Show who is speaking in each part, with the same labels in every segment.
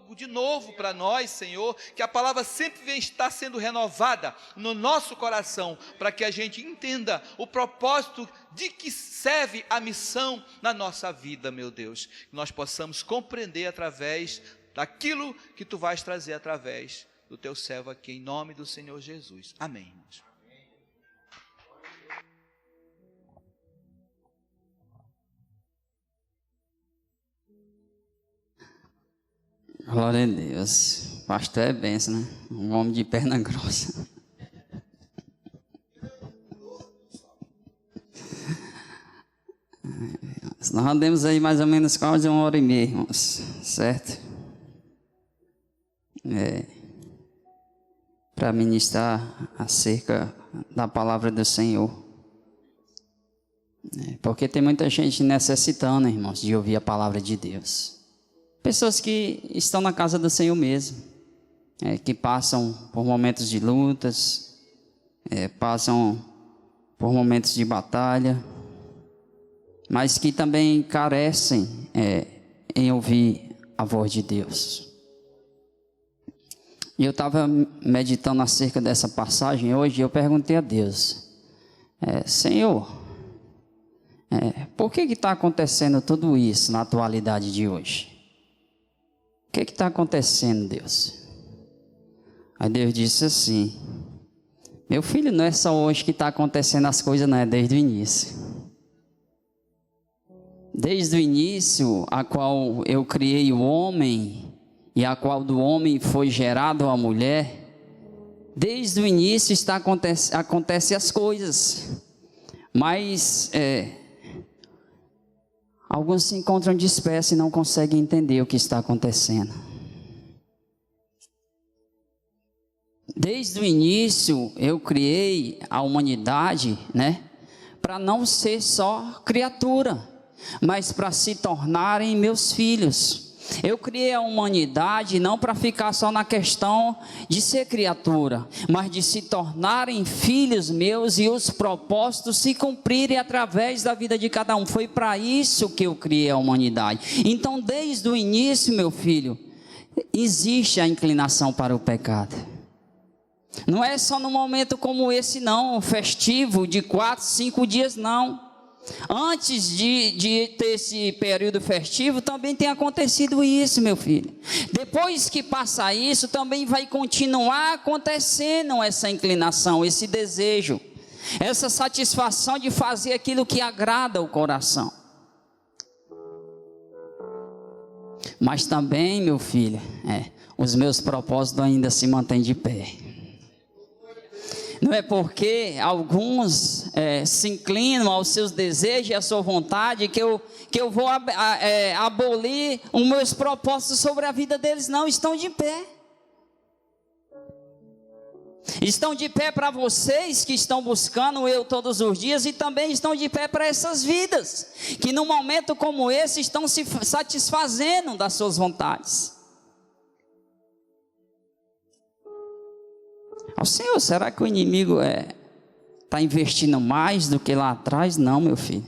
Speaker 1: algo de novo para nós, Senhor, que a palavra sempre está sendo renovada no nosso coração, para que a gente entenda o propósito de que serve a missão na nossa vida, meu Deus, que nós possamos compreender através daquilo que Tu vais trazer através do Teu servo aqui, em nome do Senhor Jesus. Amém, irmãos.
Speaker 2: Glória a Deus. Pastor é benção, né? Um homem de perna grossa. Nós andamos aí mais ou menos quase 1h30, irmãos. Certo? Para ministrar acerca da palavra do Senhor. Porque tem muita gente necessitando, irmãos, de ouvir a palavra de Deus. Pessoas que estão na casa do Senhor mesmo, que passam por momentos de lutas, passam por momentos de batalha, mas que também carecem em ouvir a voz de Deus. E eu estava meditando acerca dessa passagem hoje e eu perguntei a Deus, Senhor, por que está acontecendo tudo isso na atualidade de hoje? O que está acontecendo, Deus? Aí Deus disse assim, meu filho, não é só hoje que está acontecendo as coisas, não, é desde o início. Desde o início, a qual eu criei o homem, e a qual do homem foi gerado a mulher, desde o início acontece as coisas, mas alguns se encontram dispersos e não conseguem entender o que está acontecendo. Desde o início eu criei a humanidade, para não ser só criatura, mas para se tornarem meus filhos. Eu criei a humanidade não para ficar só na questão de ser criatura, mas de se tornarem filhos meus e os propósitos se cumprirem através da vida de cada um. Foi para isso que eu criei a humanidade. Então, desde o início, meu filho, existe a inclinação para o pecado. Não é só num momento como esse não, festivo de 4, 5 dias não. Antes de ter esse período festivo, também tem acontecido isso, meu filho. Depois que passar isso, também vai continuar acontecendo essa inclinação, esse desejo, essa satisfação de fazer aquilo que agrada o coração. Mas também, meu filho, os meus propósitos ainda se mantêm de pé. Não é porque alguns se inclinam aos seus desejos e à sua vontade que eu vou abolir os meus propósitos sobre a vida deles. Não, estão de pé. Estão de pé para vocês que estão buscando eu todos os dias, e também estão de pé para essas vidas que num momento como esse estão se satisfazendo das suas vontades. Ó Senhor, será que o inimigo está investindo mais do que lá atrás? Não, meu filho.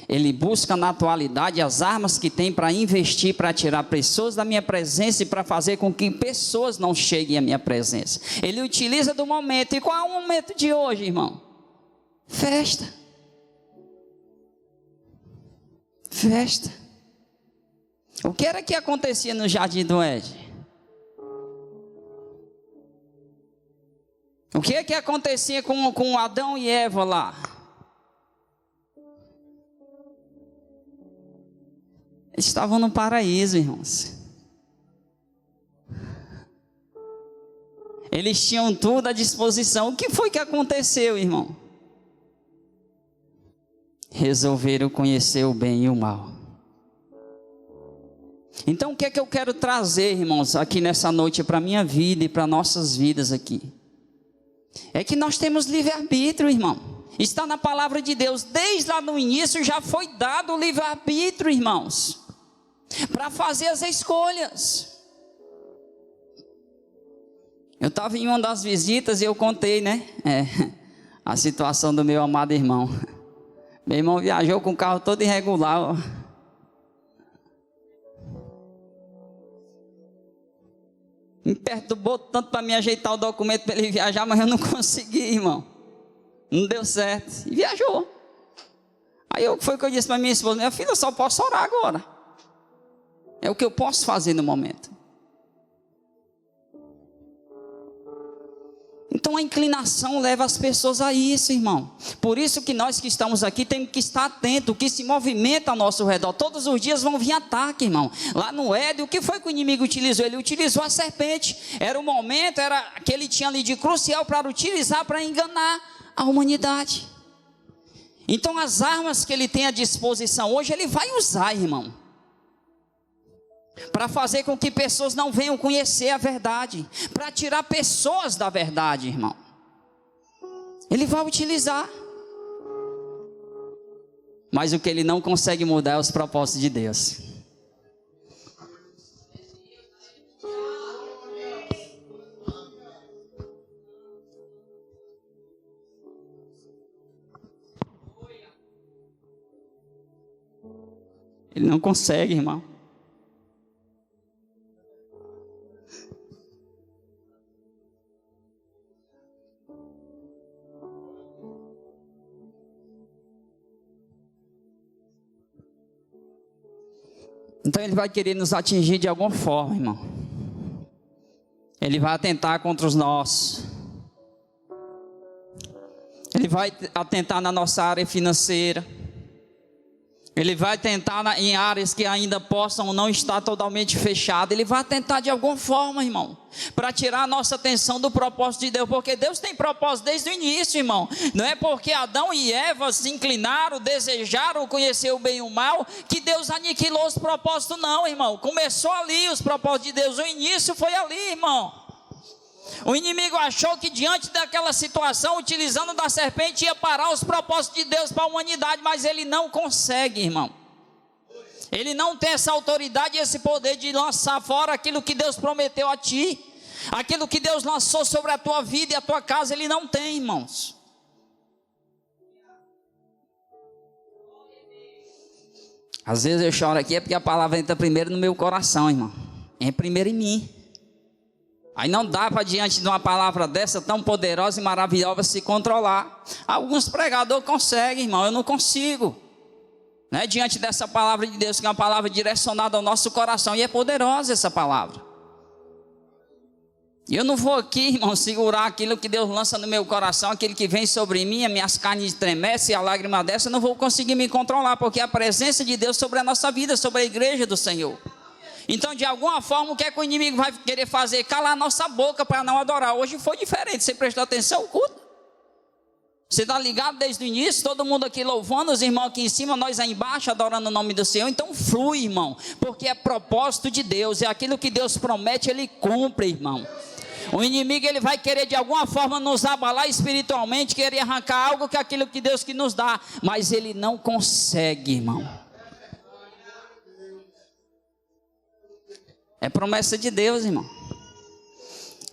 Speaker 2: Ele busca na atualidade as armas que tem para investir, para tirar pessoas da minha presença e para fazer com que pessoas não cheguem à minha presença. Ele utiliza do momento. E qual é o momento de hoje, irmão? Festa. Festa. O que era que acontecia no Jardim do Éden? O que é que acontecia com Adão e Eva lá? Eles estavam no paraíso, irmãos. Eles tinham tudo à disposição. O que foi que aconteceu, irmão? Resolveram conhecer o bem e o mal. Então o que é que eu quero trazer, irmãos, aqui nessa noite para a minha vida e para nossas vidas aqui? É que nós temos livre-arbítrio, irmão. Está na palavra de Deus. Desde lá no início já foi dado o livre-arbítrio, irmãos, para fazer as escolhas. Eu estava em uma das visitas e eu contei, a situação do meu amado irmão. Meu irmão viajou com o carro todo irregular, ó. Me perturbou tanto para me ajeitar o documento para ele viajar, mas eu não consegui, irmão. Não deu certo. E viajou. Aí foi o que eu disse para minha esposa: minha filha, eu só posso orar agora. É o que eu posso fazer no momento. Então a inclinação leva as pessoas a isso, irmão. Por isso que nós que estamos aqui temos que estar atentos. O que se movimenta ao nosso redor, todos os dias vão vir ataque, irmão. Lá no Éden, o que foi que o inimigo utilizou? Ele utilizou a serpente. Era o momento, era que ele tinha ali de crucial para utilizar para enganar a humanidade. Então as armas que ele tem à disposição hoje, ele vai usar, irmão, para fazer com que pessoas não venham conhecer a verdade, para tirar pessoas da verdade, irmão. Ele vai utilizar. Mas o que ele não consegue mudar é os propósitos de Deus. Ele não consegue, irmão. Então ele vai querer nos atingir de alguma forma, irmão. Ele vai atentar contra os nossos. Ele vai atentar na nossa área financeira. Ele vai tentar em áreas que ainda possam não estar totalmente fechadas. Ele vai tentar de alguma forma, irmão, para tirar a nossa atenção do propósito de Deus. Porque Deus tem propósito desde o início, irmão. Não é porque Adão e Eva se inclinaram, desejaram conhecer o bem e o mal, que Deus aniquilou os propósitos, não, irmão. Começou ali os propósitos de Deus. O início foi ali, irmão. O inimigo achou que diante daquela situação, utilizando da serpente, ia parar os propósitos de Deus para a humanidade, mas ele não consegue, irmão. Ele não tem essa autoridade e esse poder de lançar fora aquilo que Deus prometeu a ti, aquilo que Deus lançou sobre a tua vida e a tua casa. Ele não tem, irmãos. Às vezes eu choro aqui é porque a palavra entra primeiro no meu coração, irmão. É primeiro em mim. Aí não dá para, diante de uma palavra dessa tão poderosa e maravilhosa, se controlar. Alguns pregadores conseguem, irmão, eu não consigo, né? Diante dessa palavra de Deus, que é uma palavra direcionada ao nosso coração, e é poderosa essa palavra. E eu não vou aqui, irmão, segurar aquilo que Deus lança no meu coração, aquilo que vem sobre mim, as minhas carnes estremecem, e a lágrima dessa, eu não vou conseguir me controlar, porque é a presença de Deus sobre a nossa vida, sobre a igreja do Senhor. Então, de alguma forma, o que é que o inimigo vai querer fazer? Calar a nossa boca para não adorar. Hoje foi diferente, você prestou atenção ao culto? Você está ligado desde o início? Todo mundo aqui louvando, os irmãos aqui em cima, nós aí embaixo adorando o nome do Senhor. Então flui, irmão, porque é propósito de Deus, é aquilo que Deus promete, Ele cumpre, irmão. O inimigo, ele vai querer de alguma forma nos abalar espiritualmente, querer arrancar algo que é aquilo que Deus que nos dá, mas ele não consegue, irmão. É promessa de Deus, irmão.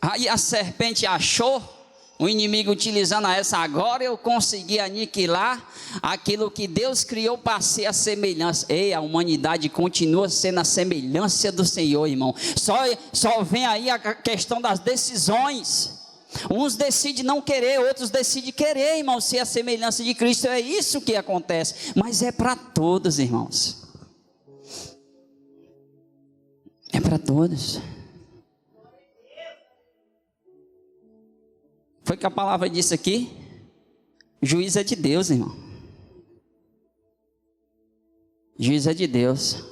Speaker 2: Aí a serpente achou, o inimigo utilizando essa, agora eu consegui aniquilar aquilo que Deus criou para ser a semelhança. Ei, a humanidade continua sendo a semelhança do Senhor, irmão. Só vem aí a questão das decisões. Uns decidem não querer, outros decidem querer, irmão, ser a semelhança de Cristo. É isso que acontece, mas é para todos, irmãos. É para todos. Foi que a palavra disse aqui. Juiz é de Deus, irmão. Juiz é de Deus.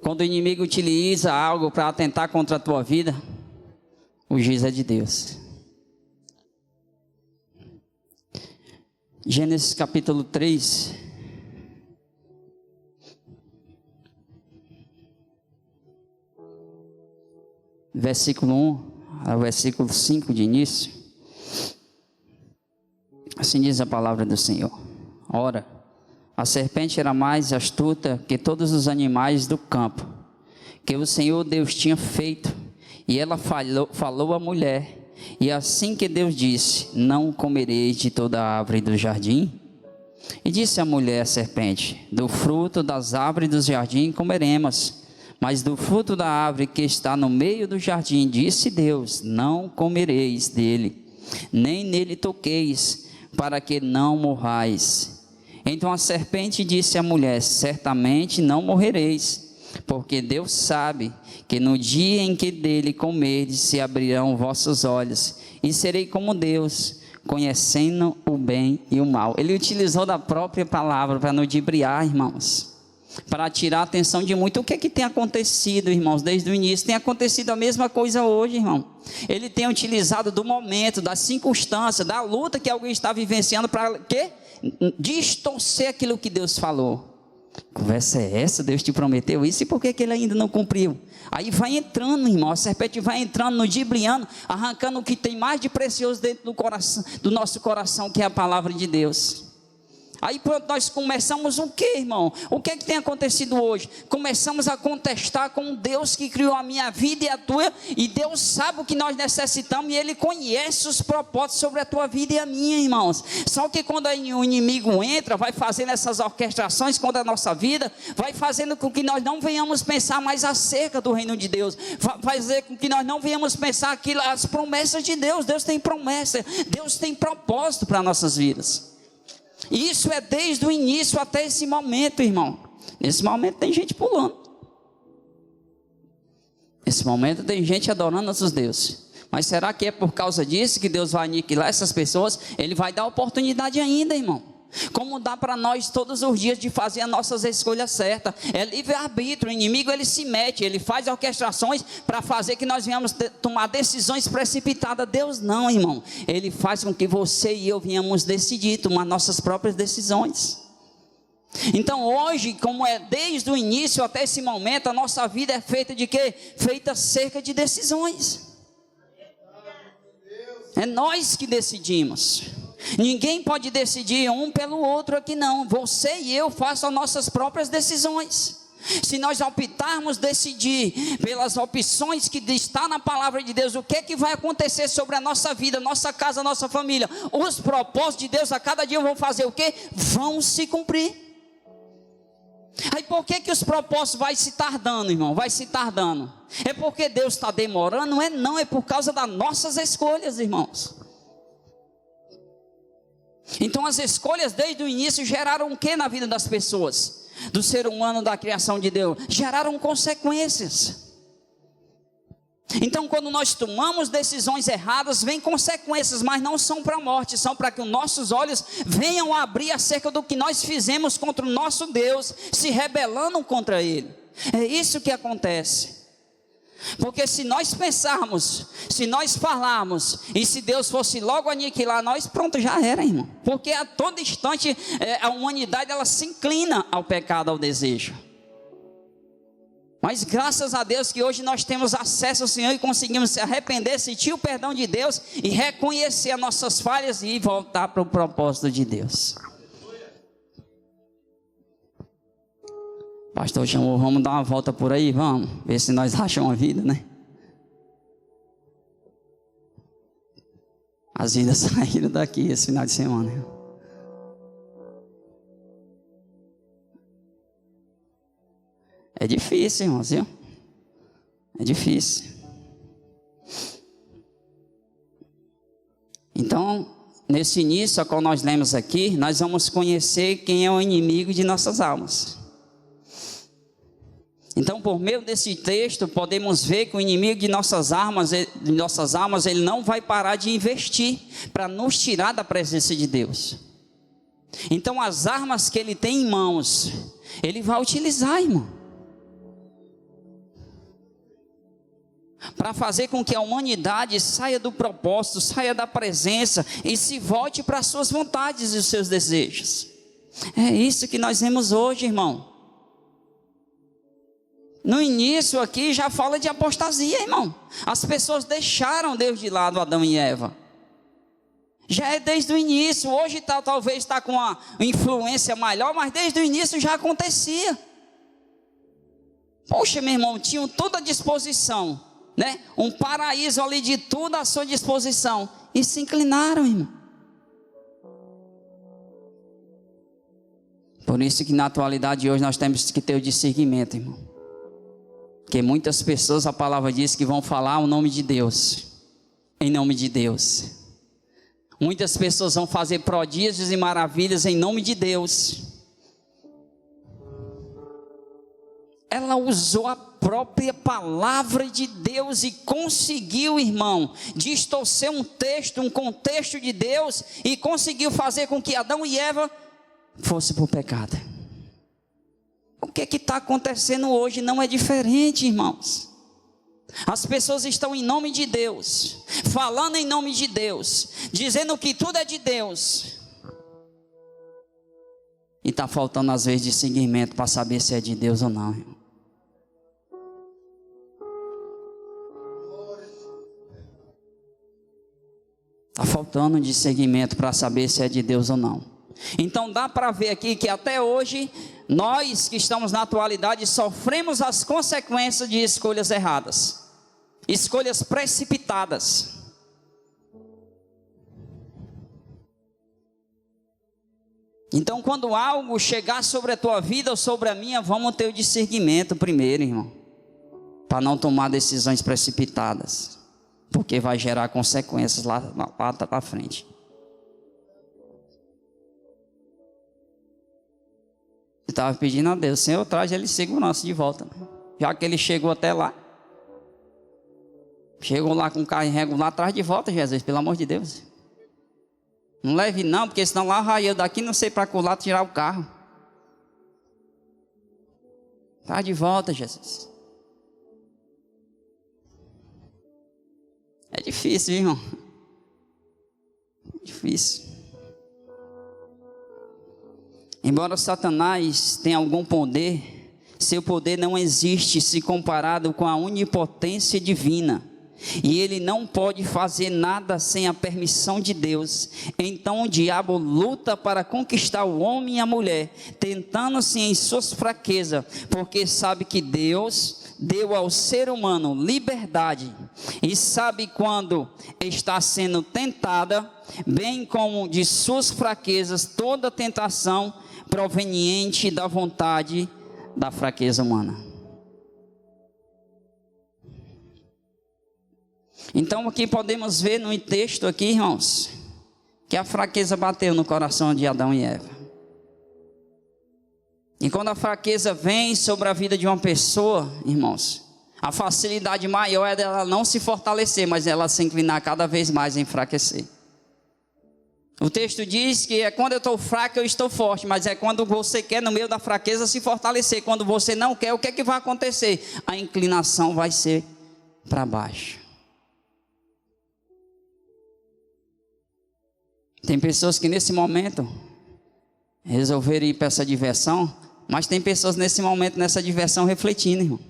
Speaker 2: Quando o inimigo utiliza algo para atentar contra a tua vida, o juiz é de Deus. Gênesis capítulo 3. Versículo 1 ao versículo 5 de início. Assim diz a palavra do Senhor. Ora, a serpente era mais astuta que todos os animais do campo, que o Senhor Deus tinha feito. E ela falou à mulher. E assim que Deus disse: não comereis de toda a árvore do jardim. E disse a mulher à serpente: do fruto das árvores do jardim comeremos. Mas do fruto da árvore que está no meio do jardim, disse Deus: não comereis dele, nem nele toqueis, para que não morrais. Então a serpente disse à mulher: certamente não morrereis, porque Deus sabe que no dia em que dele comerdes se abrirão vossos olhos, e serei como Deus, conhecendo o bem e o mal. Ele utilizou da própria palavra para ludibriar, irmãos, para tirar a atenção de muito. O que é que tem acontecido, irmãos, desde o início? Tem acontecido a mesma coisa hoje, irmão. Ele tem utilizado do momento, da circunstância, da luta que alguém está vivenciando para quê? Distorcer aquilo que Deus falou. Conversa é essa? Deus te prometeu isso, e por que ele ainda não cumpriu? Aí vai entrando, irmão, a serpente vai entrando, ludibriando, arrancando o que tem mais de precioso dentro do coração, do nosso coração, que é a palavra de Deus. Aí pronto, nós começamos o que, irmão? O que é que tem acontecido hoje? Começamos a contestar com o Deus que criou a minha vida e a tua, e Deus sabe o que nós necessitamos, e Ele conhece os propósitos sobre a tua vida e a minha, irmãos. Só que quando o inimigo entra, vai fazendo essas orquestrações contra a nossa vida, vai fazendo com que nós não venhamos pensar mais acerca do reino de Deus, vai fazer com que nós não venhamos pensar aquilo, as promessas de Deus. Deus tem promessa, Deus tem propósito para nossas vidas. Isso é desde o início até esse momento, irmão. Nesse momento tem gente pulando. Nesse momento tem gente adorando outros deuses. Mas será que é por causa disso que Deus vai aniquilar essas pessoas? Ele vai dar oportunidade ainda, irmão. Como dá para nós todos os dias de fazer as nossas escolhas certas. É livre-arbítrio. O inimigo, ele se mete, ele faz orquestrações para fazer que nós venhamos tomar decisões precipitadas. Deus não, irmão. Ele faz com que você e eu venhamos decidir, tomar nossas próprias decisões. Então hoje, como é desde o início até esse momento, a nossa vida é feita de quê? Feita cerca de decisões. É nós que decidimos. Ninguém pode decidir um pelo outro aqui não. Você e eu façam nossas próprias decisões. Se nós optarmos decidir pelas opções que está na palavra de Deus, o que é que vai acontecer sobre a nossa vida, nossa casa, nossa família? Os propósitos de Deus a cada dia vão fazer o quê? Vão se cumprir. Aí por que os propósitos vai se tardando, irmão? Vai se tardando. É porque Deus está demorando? Não, é por causa das nossas escolhas, irmãos. Então as escolhas desde o início geraram o que na vida das pessoas? Do ser humano, da criação de Deus? Geraram consequências. Então quando nós tomamos decisões erradas, vem consequências, mas não são para a morte, são para que os nossos olhos venham a abrir acerca do que nós fizemos contra o nosso Deus, se rebelando contra Ele. É isso que acontece. Porque se nós pensarmos, se nós falarmos, e se Deus fosse logo aniquilar nós, pronto, já era, irmão. Porque a todo instante a humanidade, ela se inclina ao pecado, ao desejo. Mas graças a Deus que hoje nós temos acesso ao Senhor e conseguimos se arrepender, sentir o perdão de Deus e reconhecer as nossas falhas e voltar para o propósito de Deus. Pastor chamou, vamos dar uma volta por aí, vamos ver se nós achamos uma vida, né? As vidas saíram daqui esse final de semana. É difícil, irmãos, viu? É difícil. Então, nesse início, a qual nós lemos aqui, nós vamos conhecer quem é o inimigo de nossas almas. Então, por meio desse texto, podemos ver que o inimigo de nossas almas, ele não vai parar de investir para nos tirar da presença de Deus. Então, as armas que ele tem em mãos, ele vai utilizar, irmão, para fazer com que a humanidade saia do propósito, saia da presença e se volte para as suas vontades e os seus desejos. É isso que nós vemos hoje, irmão. No início aqui já fala de apostasia, irmão. As pessoas deixaram Deus de lado, Adão e Eva. Já é desde o início. Hoje talvez está com uma influência maior, mas desde o início já acontecia. Poxa, meu irmão, tinham toda a disposição, né? Um paraíso ali de tudo à sua disposição. E se inclinaram, irmão. Por isso que na atualidade de hoje nós temos que ter o discernimento, irmão. Porque muitas pessoas, a palavra diz que vão falar o nome de Deus, em nome de Deus. Muitas pessoas vão fazer prodígios e maravilhas em nome de Deus. Ela usou a própria palavra de Deus e conseguiu, irmão, distorcer um texto, um contexto de Deus, e conseguiu fazer com que Adão e Eva fossem para o pecado. O que está acontecendo hoje não é diferente, irmãos. As pessoas estão em nome de Deus, falando em nome de Deus, dizendo que tudo é de Deus, e está faltando às vezes discernimento para saber se é de Deus ou não, irmão. Está faltando discernimento para saber se é de Deus ou não. Então dá para ver aqui que até hoje, nós que estamos na atualidade, sofremos as consequências de escolhas erradas, escolhas precipitadas. Então quando algo chegar sobre a tua vida ou sobre a minha, vamos ter o discernimento primeiro, irmão, para não tomar decisões precipitadas, porque vai gerar consequências lá para frente. Eu estava pedindo a Deus, Senhor, traz ele segurança de volta, já que ele chegou até lá. Chegou lá com o carro irregular, traz de volta, Jesus, pelo amor de Deus. Não leve não, porque senão lá vai eu daqui, não sei para colar, tirar o carro. Traz de volta, Jesus. É difícil, irmão. Difícil. Embora Satanás tenha algum poder, seu poder não existe se comparado com a onipotência divina. E ele não pode fazer nada sem a permissão de Deus. Então o diabo luta para conquistar o homem e a mulher, tentando-se em suas fraquezas, porque sabe que Deus deu ao ser humano liberdade e sabe quando está sendo tentada, bem como de suas fraquezas, toda tentação proveniente da vontade da fraqueza humana. Então aqui podemos ver no texto aqui, irmãos, que a fraqueza bateu no coração de Adão e Eva. E quando a fraqueza vem sobre a vida de uma pessoa, irmãos, a facilidade maior é dela não se fortalecer, mas ela se inclinar cada vez mais a enfraquecer. O texto diz que é quando eu estou fraco eu estou forte, mas é quando você quer no meio da fraqueza se fortalecer. Quando você não quer, o que é que vai acontecer? A inclinação vai ser para baixo. Tem pessoas que nesse momento resolveram ir para essa diversão, mas tem pessoas nesse momento, nessa diversão, refletindo, irmão.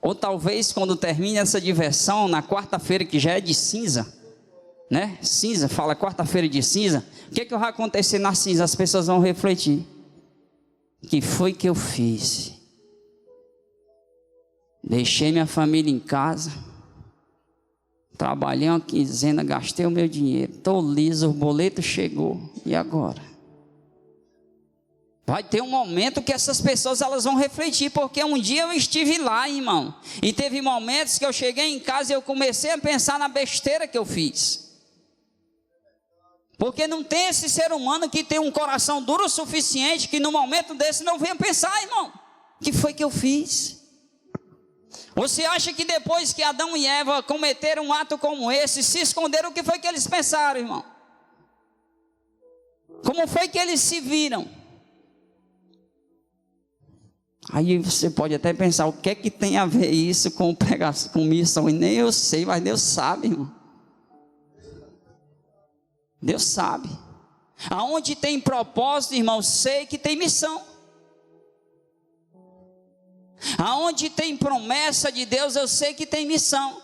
Speaker 2: Ou talvez quando termine essa diversão, na quarta-feira que já é de cinza, né? Cinza, fala quarta-feira de cinza. O que é que vai acontecer na cinza? As pessoas vão refletir. O que foi que eu fiz? Deixei minha família em casa, trabalhei uma quinzena, gastei o meu dinheiro, estou liso, o boleto chegou, e agora? Vai ter um momento que essas pessoas elas vão refletir, porque um dia eu estive lá, irmão, e teve momentos que eu cheguei em casa e eu comecei a pensar na besteira que eu fiz. Porque não tem esse ser humano que tem um coração duro o suficiente, que no momento desse não venha pensar, irmão, o que foi que eu fiz? Você acha que depois que Adão e Eva cometeram um ato como esse, se esconderam, o que foi que eles pensaram, irmão? Como foi que eles se viram? Aí você pode até pensar, o que é que tem a ver isso com pregação, com missão? E nem eu sei, mas Deus sabe, irmão. Deus sabe. Aonde tem propósito, irmão, sei que tem missão. Aonde tem promessa de Deus, eu sei que tem missão.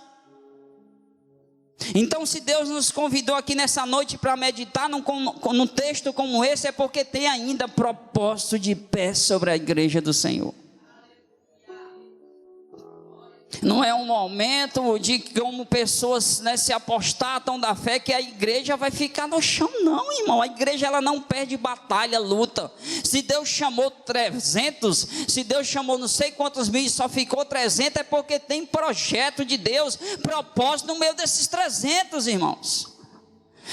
Speaker 2: Então, se Deus nos convidou aqui nessa noite para meditar num texto como esse, é porque tem ainda propósito de pé sobre a igreja do Senhor. Não é um momento de como pessoas, né, se apostatam da fé, que a igreja vai ficar no chão, não, irmão. A igreja, ela não perde batalha, luta. Se Deus chamou 300, se Deus chamou não sei quantos mil e só ficou 300, é porque tem projeto de Deus, propósito no meio desses 300, irmãos.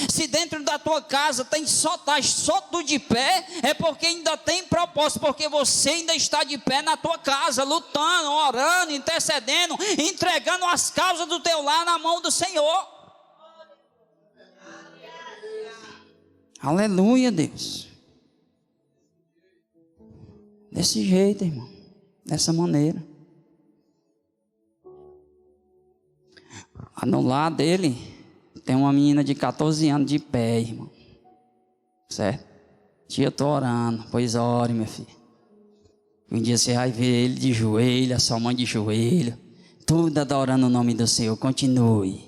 Speaker 2: Se dentro da tua casa tá só tu de pé, é porque ainda tem propósito, porque você ainda está de pé na tua casa, lutando, orando, intercedendo, entregando as causas do teu lar na mão do Senhor. Aleluia, Deus. Desse jeito, irmão, dessa maneira. No lar dele tem uma menina de 14 anos de pé, irmão. Certo? Tia, eu estou orando. Pois ore, meu filho. Um dia você vai ver ele de joelho, a sua mãe de joelho. Tudo adorando o nome do Senhor. Continue.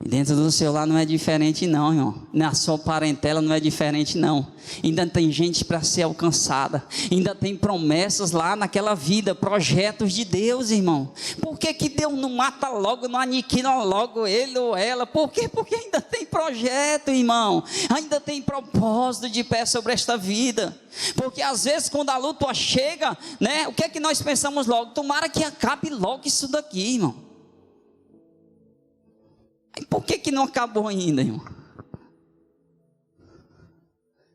Speaker 2: E dentro do seu lar não é diferente não, irmão. Na sua parentela não é diferente não. Ainda tem gente para ser alcançada. Ainda tem promessas lá naquela vida, projetos de Deus, irmão. Por que Deus não mata logo, não aniquila logo ele ou ela? Por quê? Porque ainda tem projeto, irmão. Ainda tem propósito de pé sobre esta vida. Porque às vezes quando a luta chega, né? O que é que nós pensamos logo? Tomara que acabe logo isso daqui, irmão. Por que não acabou ainda, irmão?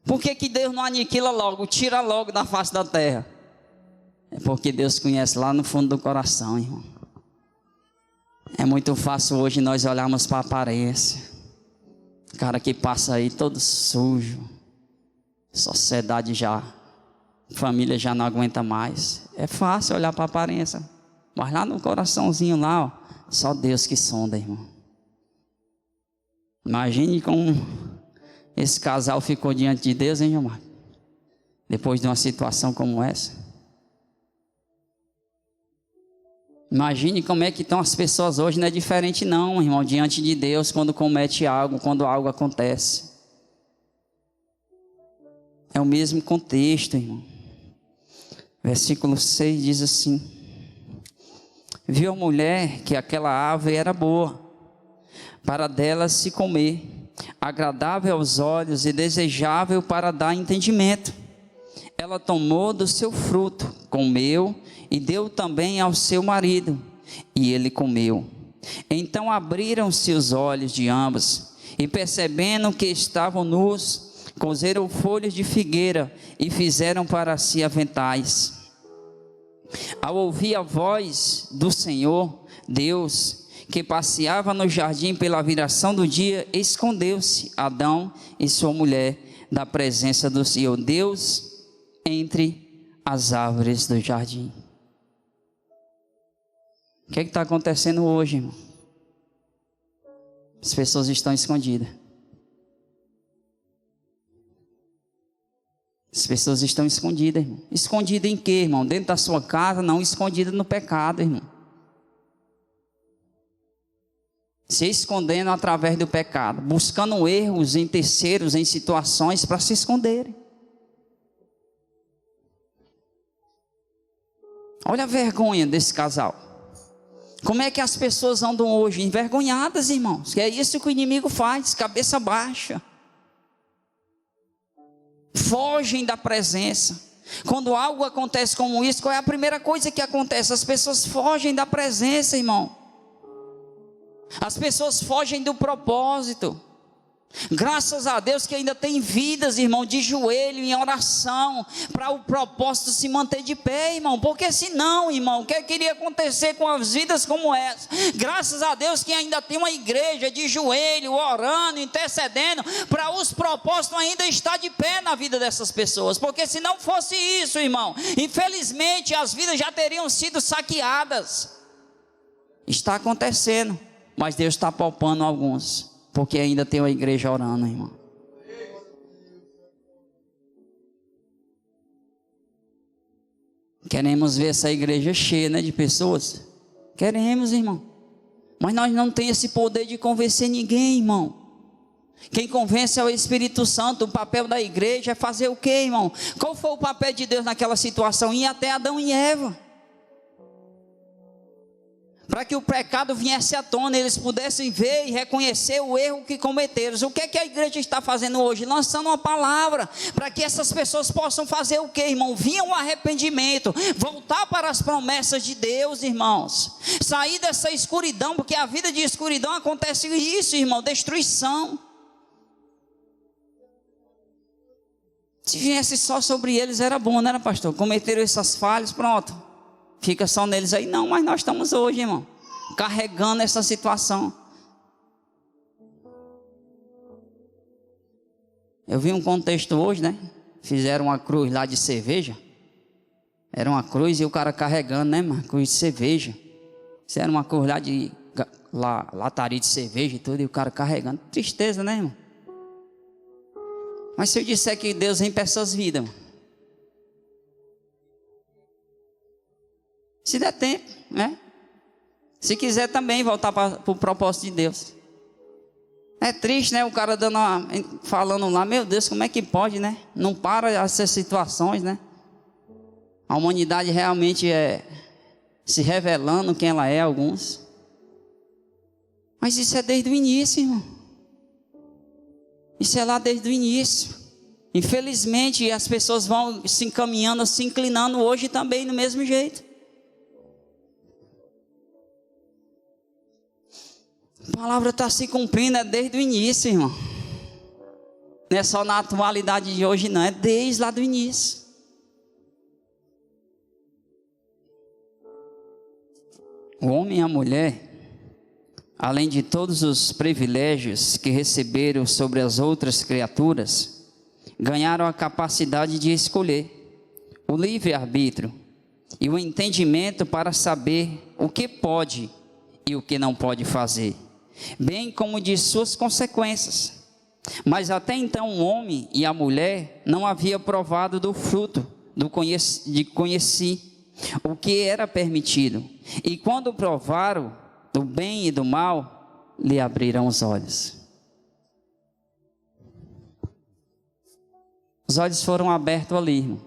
Speaker 2: Por que Deus não aniquila logo, tira logo da face da terra? É porque Deus conhece lá no fundo do coração, irmão. É muito fácil hoje nós olharmos para a aparência. Cara que passa aí todo sujo. Sociedade já, família já não aguenta mais. É fácil olhar para a aparência. Mas lá no coraçãozinho lá, ó, só Deus que sonda, irmão. Imagine como esse casal ficou diante de Deus, hein, irmão? Depois de uma situação como essa. Imagine como é que estão as pessoas hoje. Não é diferente não, irmão, diante de Deus, quando comete algo, quando algo acontece. É o mesmo contexto, irmão. Versículo 6 diz assim: viu a mulher que aquela árvore era boa para dela se comer, agradável aos olhos e desejável para dar entendimento. Ela tomou do seu fruto, comeu e deu também ao seu marido, e ele comeu. Então abriram-se os olhos de ambos, e percebendo que estavam nus, cozeram folhas de figueira e fizeram para si aventais. Ao ouvir a voz do Senhor Deus, que passeava no jardim pela viração do dia, escondeu-se Adão e sua mulher da presença do Senhor Deus entre as árvores do jardim. O que está acontecendo hoje, irmão? As pessoas estão escondidas. As pessoas estão escondidas, irmão. Escondida em quê, irmão? Dentro da sua casa, não, escondida no pecado, irmão. Se escondendo através do pecado, buscando erros em terceiros, em situações para se esconderem. Olha a vergonha desse casal. Como é que as pessoas andam hoje? Envergonhadas, irmãos. Que é isso que o inimigo faz, cabeça baixa. Fogem da presença. Quando algo acontece como isso, qual é a primeira coisa que acontece? As pessoas fogem da presença, irmão. As pessoas fogem do propósito. Graças a Deus que ainda tem vidas, irmão, de joelho em oração, para o propósito se manter de pé, irmão. Porque senão, irmão, o que iria acontecer com as vidas como essa? Graças a Deus que ainda tem uma igreja de joelho, orando, intercedendo, para os propósitos ainda estar de pé na vida dessas pessoas. Porque se não fosse isso, irmão, infelizmente as vidas já teriam sido saqueadas. Está acontecendo. Mas Deus está poupando alguns, porque ainda tem uma igreja orando, irmão. Queremos ver essa igreja cheia, né, de pessoas? Queremos, irmão. Mas nós não temos esse poder de convencer ninguém, irmão. Quem convence é o Espírito Santo. O papel da igreja é fazer o quê, irmão? Qual foi o papel de Deus naquela situação? Ir até Adão e Eva, para que o pecado viesse à tona, eles pudessem ver e reconhecer o erro que cometeram. O que é que a igreja está fazendo hoje? Lançando uma palavra, para que essas pessoas possam fazer o que, irmão? Vir um arrependimento, voltar para as promessas de Deus, irmãos. Sair dessa escuridão, porque a vida de escuridão acontece isso, irmão, destruição. Se viesse só sobre eles era bom, não era, pastor? Cometeram essas falhas, pronto, fica só neles aí. Não, mas nós estamos hoje, irmão, carregando essa situação. Eu vi um contexto hoje, né? Fizeram uma cruz lá de cerveja. Era uma cruz e o cara carregando, né, mano? Cruz de cerveja. Fizeram uma cruz lá de lataria de cerveja e tudo, e o cara carregando. Tristeza, né, irmão? Mas se eu disser que Deus vem para essas vidas, mano, se der tempo, né? Se quiser também voltar para o propósito de Deus. É triste, né? O cara falando lá, meu Deus, como é que pode, né? Não para essas situações, né? A humanidade realmente se revelando quem ela é, alguns. Mas isso é desde o início, irmão. Isso é lá desde o início. Infelizmente, as pessoas vão se encaminhando, se inclinando hoje também do mesmo jeito. A palavra está se cumprindo desde o início, irmão. Não é só na atualidade de hoje, não. É desde lá do início. O homem e a mulher, além de todos os privilégios que receberam sobre as outras criaturas, ganharam a capacidade de escolher, o livre-arbítrio e o entendimento para saber o que pode e o que não pode fazer, bem como de suas consequências. Mas até então o homem e a mulher não haviam provado do fruto de conhecer o que era permitido, e quando provaram do bem e do mal, lhe abriram os olhos. Os olhos foram abertos ali, irmão.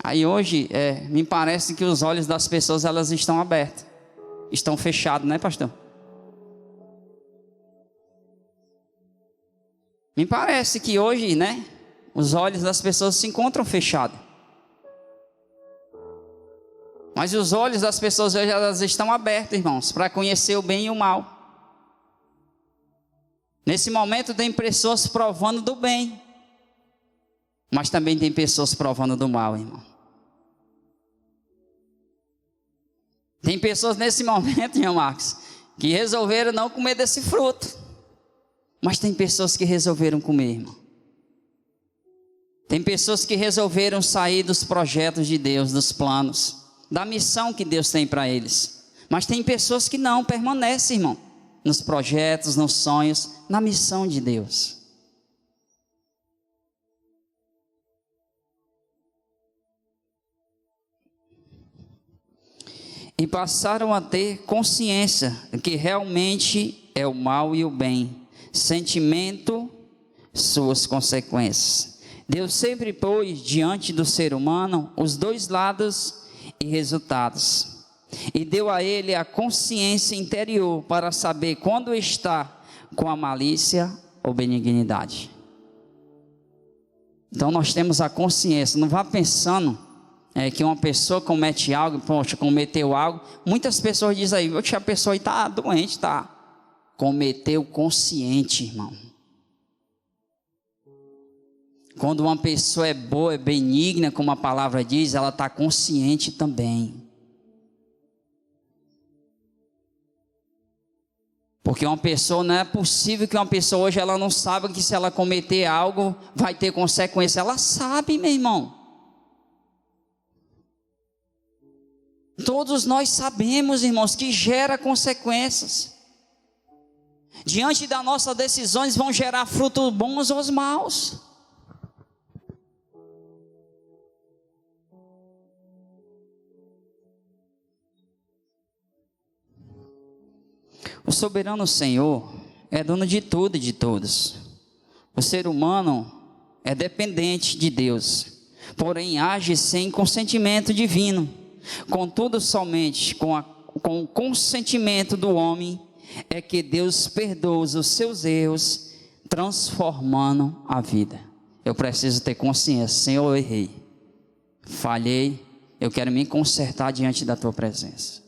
Speaker 2: Aí hoje, me parece que os olhos das pessoas, elas estão abertos. Estão fechados, né, pastor? Me parece que hoje, né, os olhos das pessoas se encontram fechados. Mas os olhos das pessoas hoje, elas estão abertos, irmãos, para conhecer o bem e o mal. Nesse momento tem pessoas provando do bem, mas também tem pessoas provando do mal, irmão. Tem pessoas nesse momento, irmão Marcos, que resolveram não comer desse fruto, mas tem pessoas que resolveram comer, irmão. Tem pessoas que resolveram sair dos projetos de Deus, dos planos, da missão que Deus tem para eles. Mas tem pessoas que não permanecem, irmão, nos projetos, nos sonhos, na missão de Deus. E passaram a ter consciência de que realmente é o mal e o bem, sentimento, suas consequências. Deus sempre pôs diante do ser humano os dois lados e resultados, e deu a ele a consciência interior para saber quando está com a malícia ou benignidade. Então nós temos a consciência. Não vá pensando que uma pessoa comete algo, poxa, cometeu algo. Muitas pessoas dizem aí, a pessoa está doente, tá? Cometeu consciente, irmão. Quando uma pessoa é boa, é benigna, como a palavra diz, ela está consciente também. Porque uma pessoa, não é possível que uma pessoa hoje ela não saiba que se ela cometer algo vai ter consequência. Ela sabe, meu irmão. Todos nós sabemos, irmãos, que gera consequências. Diante das nossas decisões vão gerar frutos bons ou maus. O soberano Senhor é dono de tudo e de todos. O ser humano é dependente de Deus, porém age sem consentimento divino. Contudo, somente com o consentimento do homem é que Deus perdoa os seus erros, transformando a vida. Eu preciso ter consciência: Senhor, eu errei, falhei, eu quero me consertar diante da tua presença.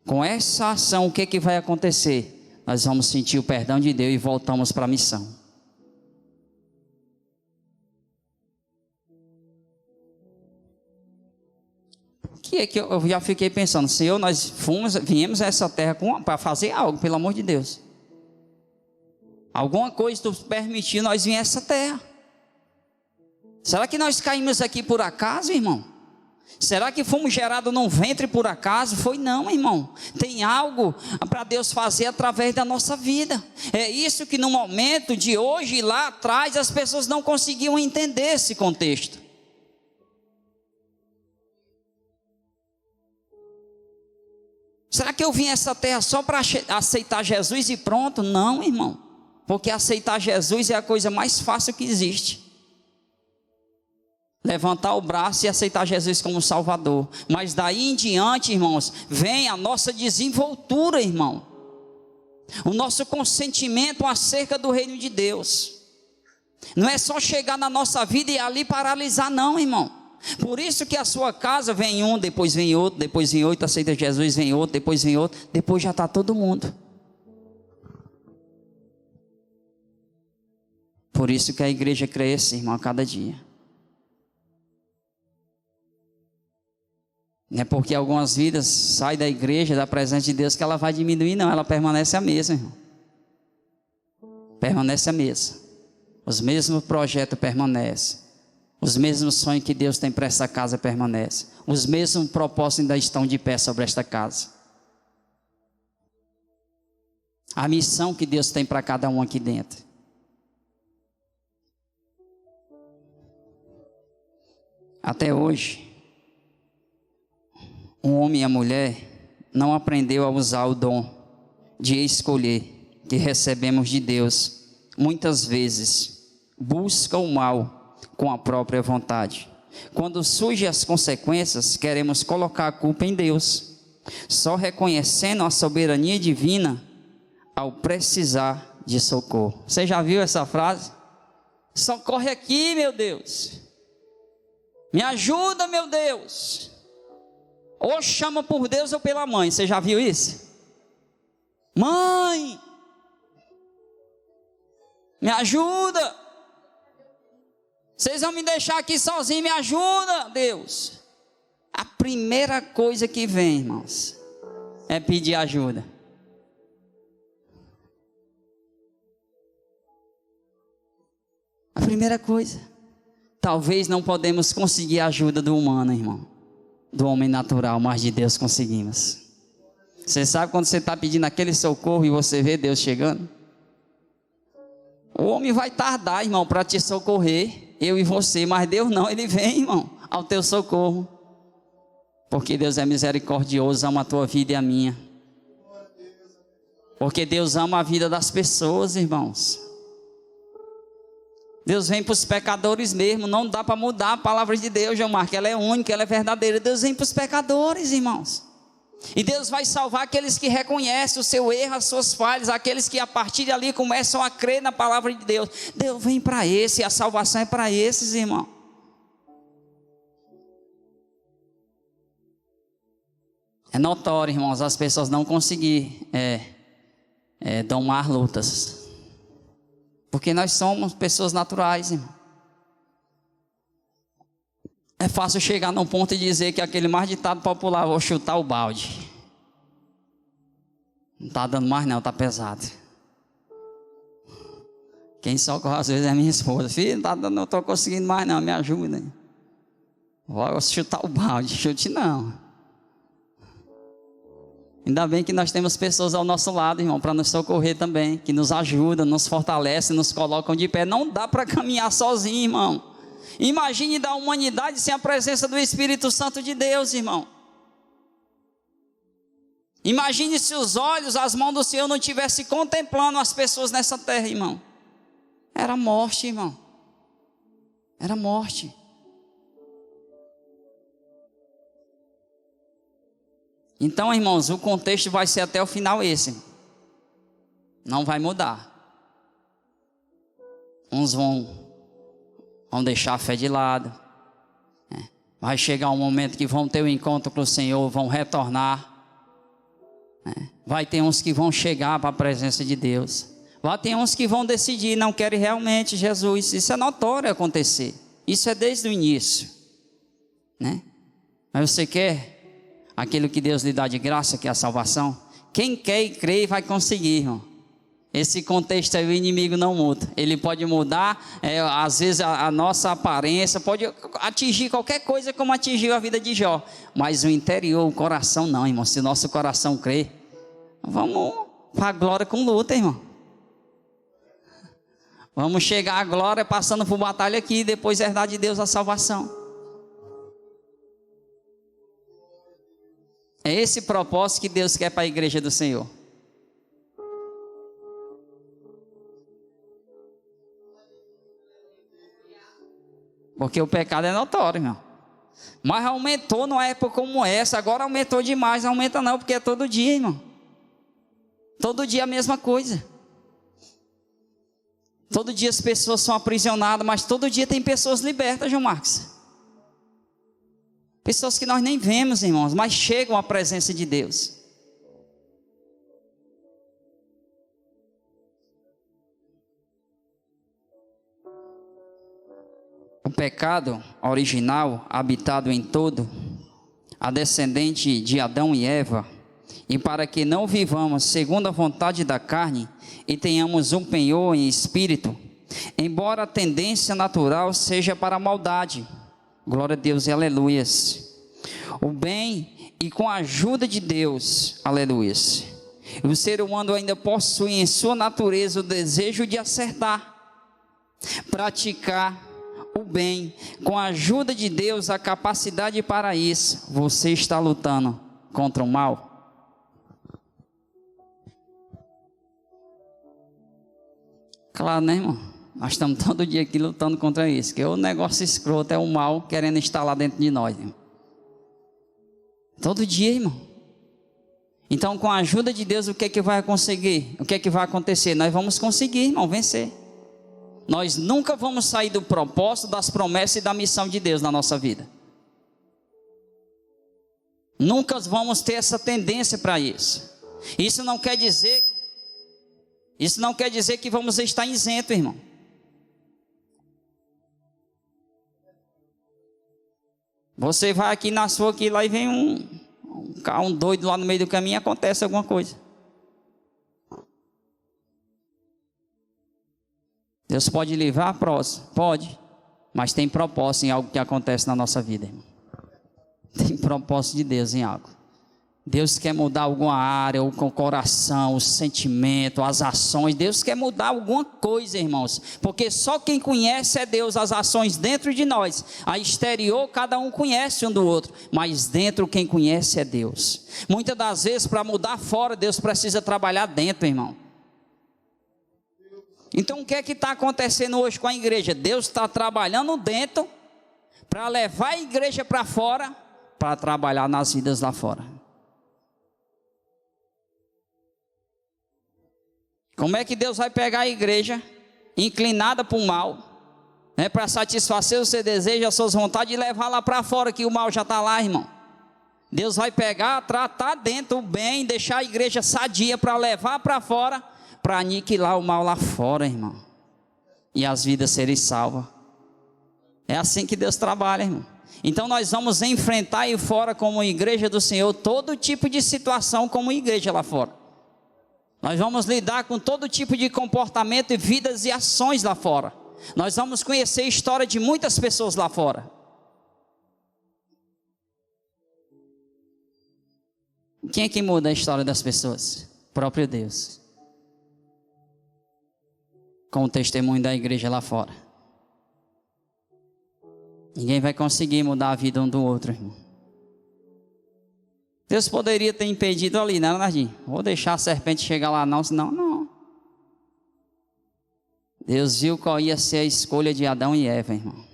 Speaker 2: Com essa ação, o que vai acontecer? Nós vamos sentir o perdão de Deus e voltamos para a missão. Que é que eu já fiquei pensando: Senhor, nós viemos a essa terra para fazer algo, pelo amor de Deus. Alguma coisa tu permitiu nós vir a essa terra. Será que nós caímos aqui por acaso, irmão? Será que fomos gerados num ventre por acaso? Foi não, irmão. Tem algo para Deus fazer através da nossa vida. É isso que no momento de hoje e lá atrás as pessoas não conseguiam entender esse contexto. Será que eu vim a essa terra só para aceitar Jesus e pronto? Não, irmão. Porque aceitar Jesus é a coisa mais fácil que existe. Levantar o braço e aceitar Jesus como Salvador. Mas daí em diante, irmãos, vem a nossa desenvoltura, irmão. O nosso consentimento acerca do reino de Deus. Não é só chegar na nossa vida e ali paralisar, não, irmão. Por isso que a sua casa vem um, depois vem outro, depois vem outro, aceita Jesus, vem outro, depois já está todo mundo. Por isso que a igreja cresce, irmão, a cada dia. Não é porque algumas vidas saem da igreja, da presença de Deus, que ela vai diminuir, não. Ela permanece a mesma, irmão. Permanece a mesma. Os mesmos projetos permanecem. Os mesmos sonhos que Deus tem para essa casa permanecem. Os mesmos propósitos ainda estão de pé sobre esta casa. A missão que Deus tem para cada um aqui dentro. Até hoje, um homem e a mulher não aprendeu a usar o dom de escolher que recebemos de Deus. Muitas vezes busca o mal com a própria vontade. Quando surgem as consequências, queremos colocar a culpa em Deus, só reconhecendo a soberania divina ao precisar de socorro. Você já viu essa frase? Socorre aqui, meu Deus. Me ajuda, meu Deus. Ou chama por Deus ou pela mãe. Você já viu isso? Mãe, me ajuda. Vocês vão me deixar aqui sozinho, me ajuda, Deus. A primeira coisa que vem, irmãos, é pedir ajuda. A primeira coisa. Talvez não podemos conseguir a ajuda do humano, irmão, do homem natural, mas de Deus conseguimos. Você sabe quando você está pedindo aquele socorro e você vê Deus chegando? O homem vai tardar, irmão, para te socorrer, eu e você, mas Deus não, Ele vem, irmão, ao teu socorro. Porque Deus é misericordioso, ama a tua vida e a minha. Porque Deus ama a vida das pessoas, irmãos. Deus vem para os pecadores mesmo. Não dá para mudar a palavra de Deus, João Marcos. Ela é única, ela é verdadeira. Deus vem para os pecadores, irmãos. E Deus vai salvar aqueles que reconhecem o seu erro, as suas falhas. Aqueles que a partir de ali começam a crer na palavra de Deus. Deus vem para esse, a salvação é para esses, irmão. É notório, irmãos, as pessoas não conseguirem domar lutas. Porque nós somos pessoas naturais, irmão. É fácil chegar num ponto e dizer que aquele mais ditado popular, vou chutar o balde. Não está dando mais não, está pesado. Quem socorre às vezes é minha esposa. Filho, não está dando, não estou conseguindo mais não, me ajuda. Vou chutar o balde, chute não. Ainda bem que nós temos pessoas ao nosso lado, irmão, para nos socorrer também, que nos ajudam, nos fortalecem, nos colocam de pé. Não dá para caminhar sozinho, irmão. Imagine da humanidade sem a presença do Espírito Santo de Deus, irmão. Imagine se os olhos, as mãos do Senhor não estivessem contemplando as pessoas nessa terra, irmão. Era morte, irmão. Era morte. Então, irmãos, o contexto vai ser até o final esse. Não vai mudar. Uns vão deixar a fé de lado. Vai chegar um momento que vão ter um encontro com o Senhor, vão retornar. Vai ter uns que vão chegar para a presença de Deus. Vai ter uns que vão decidir, não querem realmente Jesus. Isso é notório acontecer. Isso é desde o início, né? Mas você quer aquilo que Deus lhe dá de graça, que é a salvação? Quem quer e crê vai conseguir, irmão. Esse contexto aí o inimigo não muda. Ele pode mudar, às vezes a nossa aparência, pode atingir qualquer coisa como atingiu a vida de Jó. Mas o interior, o coração não, irmão. Se o nosso coração crê, vamos para a glória com luta, irmão. Vamos chegar à glória passando por batalha aqui e depois herdar de Deus a salvação. É esse propósito que Deus quer para a igreja do Senhor. Porque o pecado é notório, irmão. Mas aumentou numa época como essa. Agora aumentou demais. Não aumenta não, porque é todo dia, irmão. Todo dia a mesma coisa. Todo dia as pessoas são aprisionadas, mas todo dia tem pessoas libertas, João Marcos. Pessoas que nós nem vemos, irmãos, mas chegam à presença de Deus. O pecado original, habitado em todo, a descendente de Adão e Eva, e para que não vivamos segundo a vontade da carne e tenhamos um penhor em espírito, embora a tendência natural seja para a maldade. Glória a Deus e aleluias. O bem e com a ajuda de Deus, aleluias. O ser humano ainda possui em sua natureza o desejo de acertar, praticar o bem. Com a ajuda de Deus, a capacidade para isso. Você está lutando contra o mal? Claro, né, irmão? Nós estamos todo dia aqui lutando contra isso, que é o negócio escroto, é o mal querendo instalar dentro de nós, irmão. Todo dia, irmão. Então, com a ajuda de Deus, o que é que vai conseguir? O que é que vai acontecer? Nós vamos conseguir, irmão, vencer. Nós nunca vamos sair do propósito, das promessas e da missão de Deus na nossa vida. Nunca vamos ter essa tendência para isso. Isso não quer dizer que vamos estar isentos, irmão. Você vai aqui na sua, aqui lá e vem um doido lá no meio do caminho e acontece alguma coisa. Deus pode livrar a próxima? Pode. Mas tem propósito em algo que acontece na nossa vida, irmão. Tem propósito de Deus em algo. Deus quer mudar alguma área, o coração, o sentimento, as ações. Deus quer mudar alguma coisa, irmãos. Porque só quem conhece é Deus, as ações dentro de nós. A exterior, cada um conhece um do outro. Mas dentro, quem conhece é Deus. Muitas das vezes, para mudar fora, Deus precisa trabalhar dentro, irmão. Então, o que é que está acontecendo hoje com a igreja? Deus está trabalhando dentro para levar a igreja para fora, para trabalhar nas vidas lá fora. Como é que Deus vai pegar a igreja inclinada para o mal, né, para satisfazer o seu desejo, as suas vontades e levar lá para fora, que o mal já está lá, irmão? Deus vai pegar, tratar dentro o bem, deixar a igreja sadia para levar para fora, para aniquilar o mal lá fora, irmão, e as vidas serem salvas. É assim que Deus trabalha, irmão. Então nós vamos enfrentar aí fora, como igreja do Senhor, todo tipo de situação como igreja lá fora. Nós vamos lidar com todo tipo de comportamento e vidas e ações lá fora. Nós vamos conhecer a história de muitas pessoas lá fora. Quem é que muda a história das pessoas? O próprio Deus. Com o testemunho da igreja lá fora. Ninguém vai conseguir mudar a vida um do outro, irmão. Deus poderia ter impedido ali, né, Nardim? Vou deixar a serpente chegar lá não, senão não. Deus viu qual ia ser a escolha de Adão e Eva, irmão.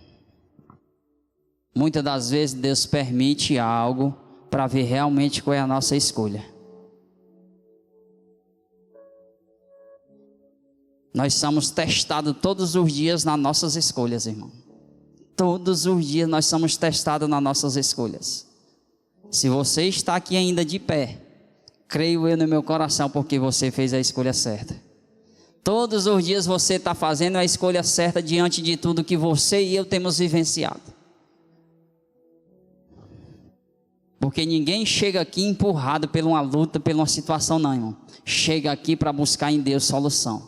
Speaker 2: Muitas das vezes Deus permite algo para ver realmente qual é a nossa escolha. Nós somos testados todos os dias nas nossas escolhas, irmão. Todos os dias nós somos testados nas nossas escolhas. Se você está aqui ainda de pé, creio eu no meu coração porque você fez a escolha certa. Todos os dias você está fazendo a escolha certa diante de tudo que você e eu temos vivenciado. Porque ninguém chega aqui empurrado por uma luta, por uma situação não, irmão. Chega aqui para buscar em Deus solução.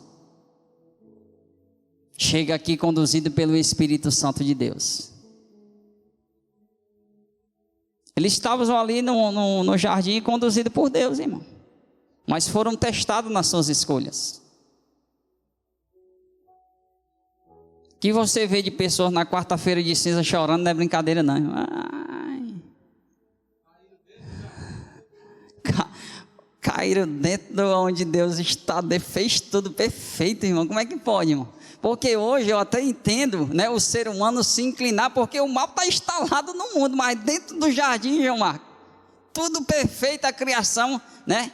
Speaker 2: Chega aqui conduzido pelo Espírito Santo de Deus. Eles estavam ali no jardim conduzidos por Deus, irmão. Mas foram testados nas suas escolhas. O que você vê de pessoas na quarta-feira de cinza chorando não é brincadeira não, irmão. Caíram dentro de onde Deus está, fez tudo perfeito, irmão. Como é que pode, irmão? Porque hoje eu até entendo, né, o ser humano se inclinar, porque o mal está instalado no mundo, mas dentro do jardim, João Marcos, tudo perfeito, a criação, né?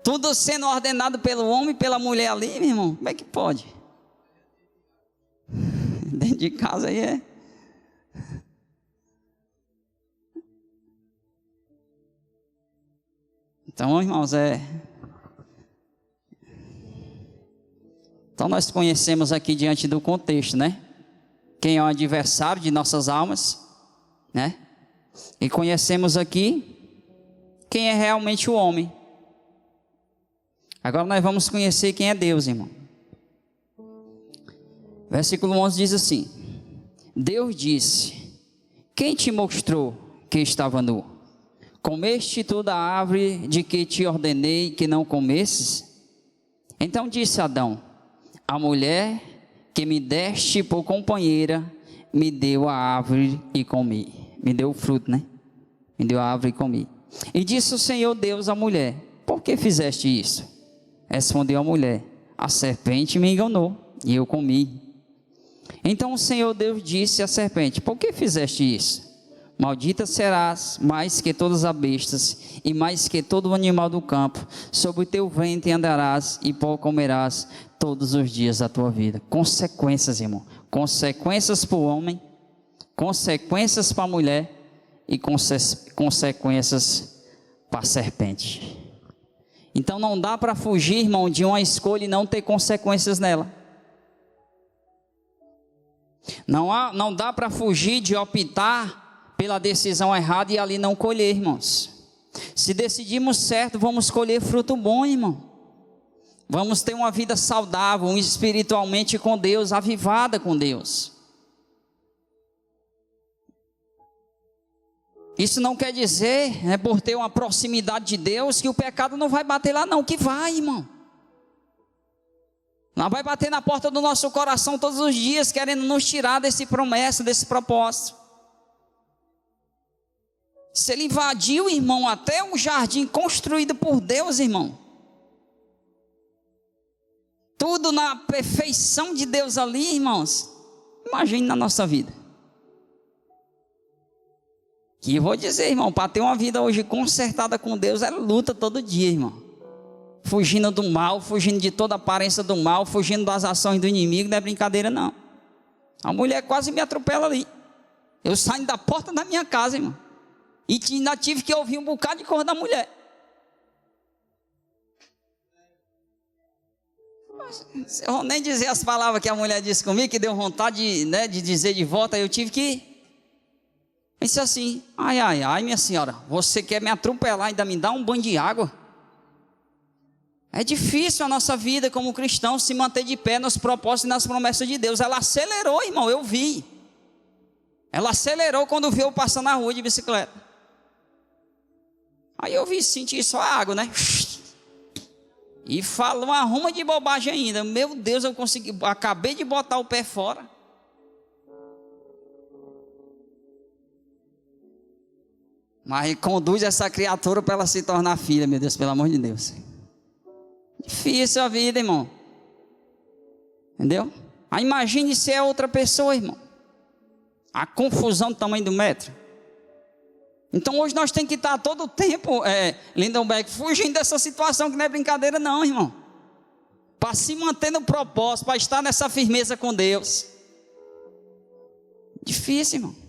Speaker 2: Tudo sendo ordenado pelo homem e pela mulher ali, meu irmão. Como é que pode? Dentro de casa aí é. Então, irmãos, Então nós conhecemos aqui diante do contexto, né? Quem é o adversário de nossas almas, né? E conhecemos aqui quem é realmente o homem. Agora nós vamos conhecer quem é Deus, irmão. Versículo 11 diz assim: Deus disse: quem te mostrou que estava nu? Comeste tu da árvore de que te ordenei que não comesses? Então disse Adão: a mulher que me deste por companheira me deu a árvore e comi. Me deu o fruto, né? Me deu a árvore e comi. E disse o Senhor Deus à mulher: por que fizeste isso? Respondeu a mulher: a serpente me enganou e eu comi. Então o Senhor Deus disse à serpente: por que fizeste isso? Maldita serás mais que todas as bestas e mais que todo animal do campo. Sobre o teu ventre andarás e pó comerás todos os dias da tua vida. Consequências, irmão. Consequências para o homem, consequências para a mulher e consequências para a serpente. Então não dá para fugir, irmão, de uma escolha e não ter consequências nela. Não dá para fugir de optar pela decisão errada e ali não colher, irmãos. Se decidirmos certo, vamos colher fruto bom, irmão. Vamos ter uma vida saudável, espiritualmente com Deus, avivada com Deus. Isso não quer dizer, por ter uma proximidade de Deus, que o pecado não vai bater lá não, que vai, irmão. Não vai bater na porta do nosso coração todos os dias, querendo nos tirar desse promessa, desse propósito. Se ele invadiu, irmão, até um jardim construído por Deus, irmão. Tudo na perfeição de Deus ali, irmãos. Imagine na nossa vida. Que eu vou dizer, irmão, para ter uma vida hoje consertada com Deus, é luta todo dia, irmão. Fugindo do mal, fugindo de toda aparência do mal, fugindo das ações do inimigo, não é brincadeira não. A mulher quase me atropela ali. Eu saio da porta da minha casa, irmão. E ainda tive que ouvir um bocado de cor da mulher. Eu vou nem dizer as palavras que a mulher disse comigo, que deu vontade de dizer de volta, eu tive que... Eu disse assim: ai, minha senhora, você quer me atropelar, ainda me dá um banho de água? É difícil a nossa vida como cristão se manter de pé nos propósitos e nas promessas de Deus. Ela acelerou, irmão, eu vi. Ela acelerou quando viu eu passando na rua de bicicleta. Aí eu senti só a água, né? E falou uma ruma de bobagem ainda. Meu Deus, acabei de botar o pé fora. Mas conduz essa criatura para ela se tornar filha, meu Deus, pelo amor de Deus. Difícil a vida, irmão. Entendeu? Aí imagine se é outra pessoa, irmão. A confusão do tamanho do metro. Então hoje nós temos que estar todo o tempo, Lindenberg, fugindo dessa situação, que não é brincadeira não, irmão. Para se manter no propósito, para estar nessa firmeza com Deus. Difícil, irmão.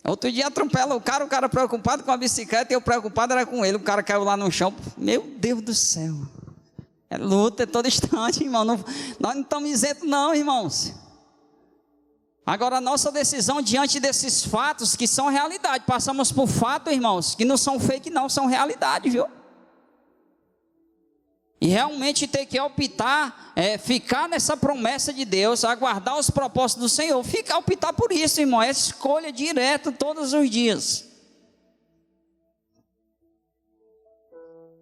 Speaker 2: Outro dia atropela o cara preocupado com a bicicleta, e eu preocupado era com ele. O cara caiu lá no chão. Meu Deus do céu. É luta, é todo instante, irmão. Nós não estamos isentos não, irmãos. Agora a nossa decisão diante desses fatos que são realidade. Passamos por fatos, irmãos, que não são fake não, são realidade, viu? E realmente ter que optar, ficar nessa promessa de Deus, aguardar os propósitos do Senhor, optar por isso, irmão, é escolha direta todos os dias.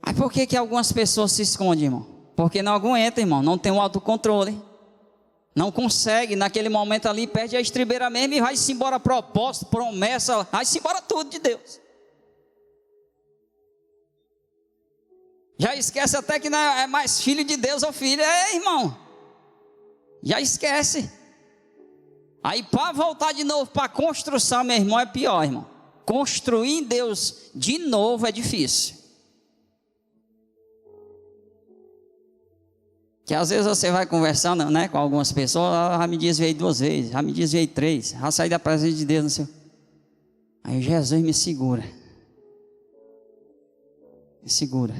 Speaker 2: Aí por que algumas pessoas se escondem, irmão? Porque não aguenta, irmão, não tem um autocontrole, não consegue, naquele momento ali, perde a estribeira mesmo e vai-se embora propósito, promessa, vai-se embora tudo de Deus. Já esquece até que não é mais filho de Deus ou filha, irmão. Já esquece. Aí para voltar de novo para a construção, meu irmão, é pior, irmão. Construir em Deus de novo é difícil. Que às vezes você vai conversando, né, com algumas pessoas, já me desviei 2 vezes, já me desviei 3, já saí da presença de Deus, não sei. Aí Jesus me segura. Me segura.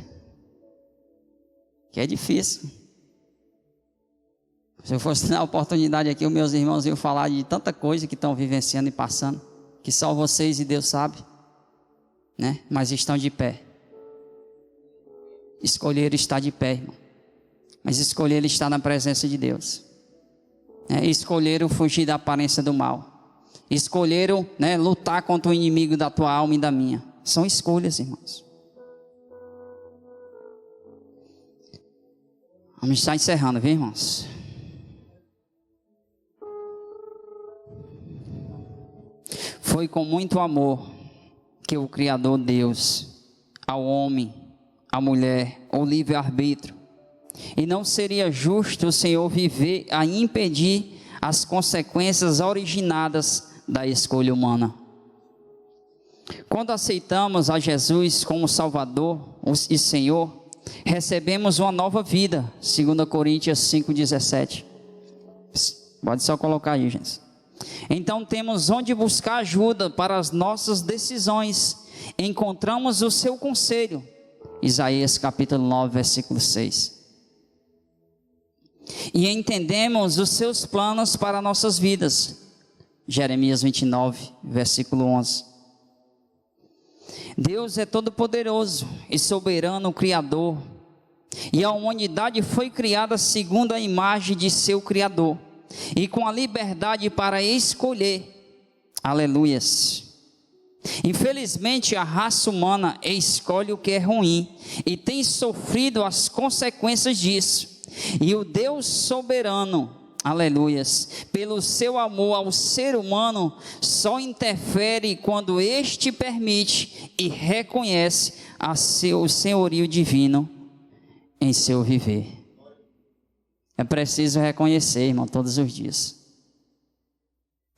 Speaker 2: Que é difícil. Se eu fosse dar a oportunidade aqui, os meus irmãos iam falar de tanta coisa que estão vivenciando e passando, que só vocês e Deus sabem, né? Mas estão de pé. Escolheram estar de pé, irmão. Mas escolheram estar na presença de Deus. Escolheram fugir da aparência do mal. Escolheram, né, lutar contra o inimigo da tua alma e da minha. São escolhas, irmãos. Vamos estar encerrando, viu, irmãos? Foi com muito amor que o Criador Deus, ao homem, à mulher, o livre-arbítrio. E não seria justo o Senhor viver a impedir as consequências originadas da escolha humana. Quando aceitamos a Jesus como Salvador e Senhor, recebemos uma nova vida, 2 Coríntios 5,17. Pode só colocar aí, gente. Então temos onde buscar ajuda para as nossas decisões. Encontramos o seu conselho. Isaías capítulo 9, versículo 6. E entendemos os seus planos para nossas vidas. Jeremias 29, versículo 11. Deus é todo-poderoso e soberano Criador, e a humanidade foi criada segundo a imagem de seu Criador, e com a liberdade para escolher. Aleluias. Infelizmente a raça humana escolhe o que é ruim, e tem sofrido as consequências disso, e o Deus soberano, aleluias, pelo seu amor ao ser humano, só interfere quando este permite e reconhece o senhorio divino em seu viver. É preciso reconhecer, irmão, todos os dias.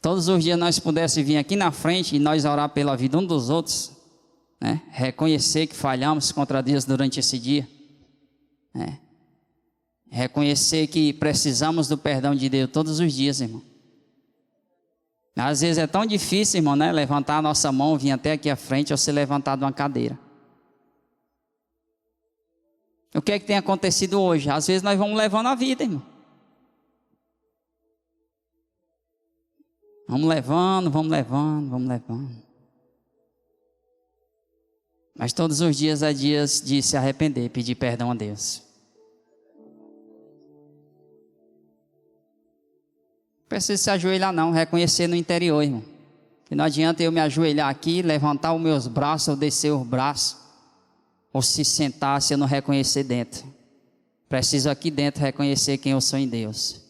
Speaker 2: Todos os dias nós pudéssemos vir aqui na frente e nós orar pela vida um dos outros, né? Reconhecer que falhamos contra Deus durante esse dia, né? Reconhecer que precisamos do perdão de Deus todos os dias, irmão. Às vezes é tão difícil, irmão, né? Levantar a nossa mão, vir até aqui à frente ou ser levantado de uma cadeira. O que é que tem acontecido hoje? Às vezes nós vamos levando a vida, irmão. Vamos levando. Mas todos os dias é dias de se arrepender, pedir perdão a Deus. Não precisa se ajoelhar não, reconhecer no interior, irmão. Que não adianta eu me ajoelhar aqui, levantar os meus braços ou descer os braços, ou se sentar se eu não reconhecer dentro. Preciso aqui dentro reconhecer quem eu sou em Deus,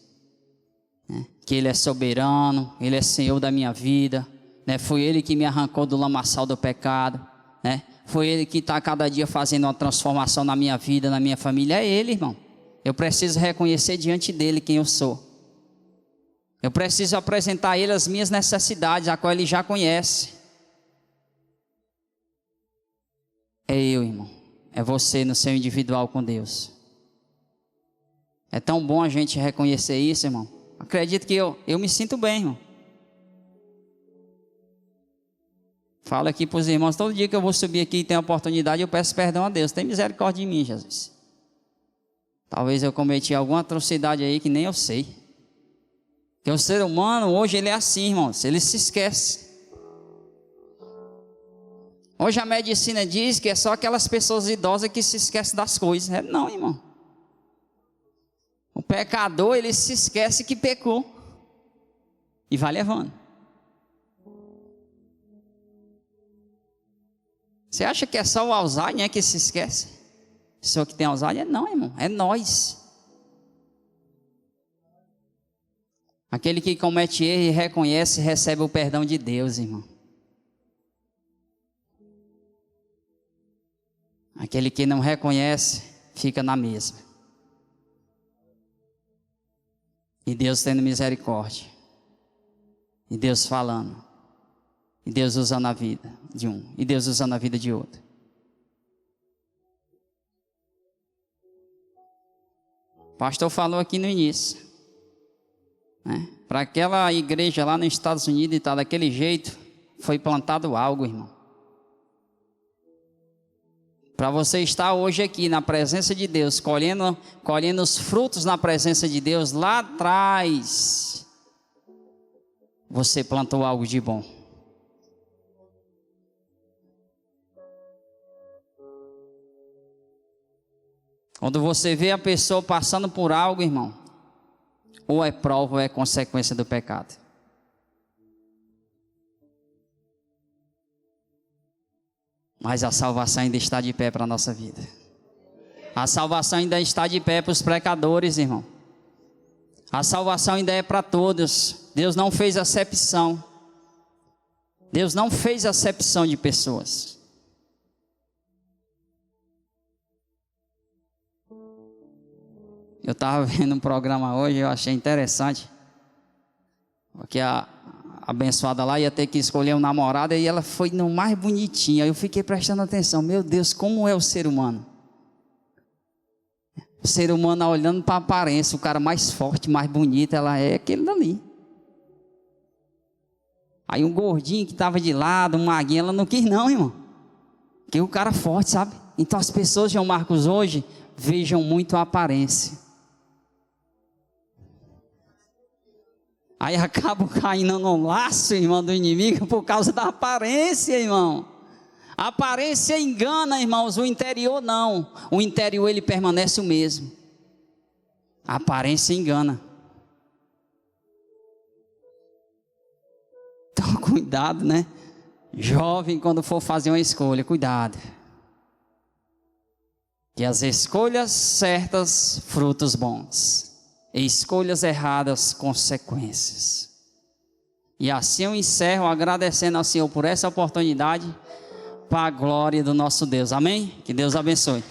Speaker 2: né? Que Ele é soberano, Ele é Senhor da minha vida, né? Foi Ele que me arrancou do lamaçal do pecado, né? Foi Ele que está cada dia fazendo uma transformação na minha vida, na minha família. É Ele, irmão. Eu preciso reconhecer diante dEle quem eu sou. Eu preciso apresentar a Ele as minhas necessidades, a qual Ele já conhece. É eu, irmão. É você no seu individual com Deus. É tão bom a gente reconhecer isso, irmão. Acredito que eu me sinto bem, irmão. Falo aqui para os irmãos, todo dia que eu vou subir aqui e tenho a oportunidade, eu peço perdão a Deus. Tem misericórdia de mim, Jesus. Talvez eu cometi alguma atrocidade aí que nem eu sei. Porque o ser humano hoje ele é assim, irmãos, ele se esquece. Hoje a medicina diz que é só aquelas pessoas idosas que se esquecem das coisas. Não, irmão. O pecador, ele se esquece que pecou. E vai levando. Você acha que é só o Alzheimer que se esquece? Pessoa que tem Alzheimer? Não, irmão. É nós. Aquele que comete erro e reconhece, recebe o perdão de Deus, irmão. Aquele que não reconhece, fica na mesma. E Deus tendo misericórdia. E Deus falando. E Deus usando a vida de um. E Deus usando a vida de outro. O pastor falou aqui no início. Né? Para aquela igreja lá nos Estados Unidos e tal, daquele jeito, foi plantado algo, irmão. Para você estar hoje aqui na presença de Deus, colhendo os frutos na presença de Deus, lá atrás, você plantou algo de bom. Quando você vê a pessoa passando por algo, irmão, ou é prova ou é consequência do pecado. Mas a salvação ainda está de pé para a nossa vida. A salvação ainda está de pé para os pecadores, irmão. A salvação ainda é para todos. Deus não fez acepção. Deus não fez acepção de pessoas. Eu estava vendo um programa hoje, eu achei interessante. Porque a abençoada lá ia ter que escolher um namorado e ela foi no mais bonitinho. Aí eu fiquei prestando atenção. Meu Deus, como é o ser humano? O ser humano olhando para a aparência, o cara mais forte, mais bonito, ela é aquele dali. Aí um gordinho que estava de lado, um maguinho, ela não quis não, irmão. Porque o cara forte, sabe? Então as pessoas, João Marcos, hoje, vejam muito a aparência. Aí acabam caindo no laço, irmão, do inimigo por causa da aparência, irmão. A aparência engana, irmãos, o interior não. O interior ele permanece o mesmo. A aparência engana. Então cuidado, né? Jovem, quando for fazer uma escolha, cuidado. Que as escolhas certas, frutos bons. E escolhas erradas, consequências. E assim eu encerro agradecendo ao Senhor por essa oportunidade, para a glória do nosso Deus. Amém? Que Deus abençoe.